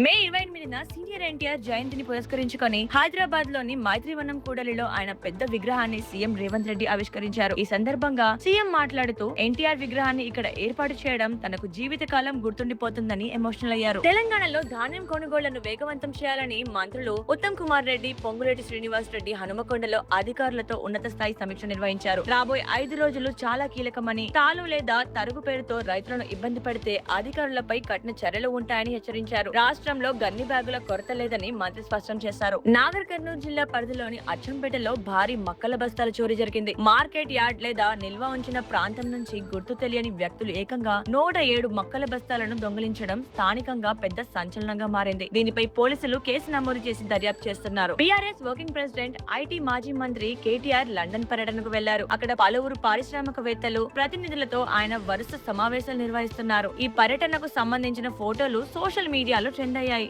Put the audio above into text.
మే 28న senior NTR జయంతిని పురస్కరించుకొని హైదరాబాద్ లోని మైత్రివనం కూడలిలో ఆయన పెద్ద విగ్రహాన్ని సీఎం రేవంత్ రెడ్డి ఆవిష్కరించారు. ఈ సందర్భంగా సీఎం మాట్లాడుతూ ఎన్టీఆర్ విగ్రహాన్ని ఇక్కడ ఏర్పాటు చేయడం తనకు జీవితకాలం గుర్తుండిపోతుందని ఎమోషనల్ అయ్యారు. తెలంగాణలో ధాన్యం కొనుగోళ్లను వేగవంతం చేయాలని మంత్రులు ఉత్తమ్ కుమార్ రెడ్డి, పొంగులేటి శ్రీనివాస్ రెడ్డి హనుమకొండలో అధికారులతో ఉన్నత స్థాయి సమీక్ష నిర్వహించారు. రాబోయే 5 రోజులు చాలా కీలకమని, తాలు లేదా తరుగు పేరుతో రైతులను ఇబ్బంది పెడితే అధికారులపై కఠిన చర్యలు ఉంటాయని హెచ్చరించారు. రాష్ట్రంలో గన్ని బ్యాగుల కొరత లేదని మంత్రి స్పష్టం చేశారు. నాగర్ కర్నూలు జిల్లా పరిధిలోని అచ్చంపేటలో భారీ మక్కల బస్తాల చోరీ జరిగింది. మార్కెట్ యార్డ్ లేదా నిల్వ ఉంచిన ప్రాంతం నుంచి గుర్తు తెలియని వ్యక్తులు ఏకంగా 107 మక్కల బస్తాలను దొంగిలించడం స్థానికంగా పెద్ద సంచలనంగా మారింది. దీనిపై పోలీసులు కేసు నమోదు చేసి దర్యాప్తు చేస్తున్నారు. బీఆర్ఎస్ వర్కింగ్ ప్రెసిడెంట్, ఐటీ మాజీ మంత్రి కేటీఆర్ లండన్ పర్యటనకు వెళ్లారు. అక్కడ పలువురు పారిశ్రామికవేత్తలు, ప్రతినిధులతో ఆయన వరుస సమావేశాలు నిర్వహిస్తున్నారు. ఈ పర్యటనకు సంబంధించిన ఫోటోలు సోషల్ మీడియాలో ట్రెండ్ అయ్యాయి.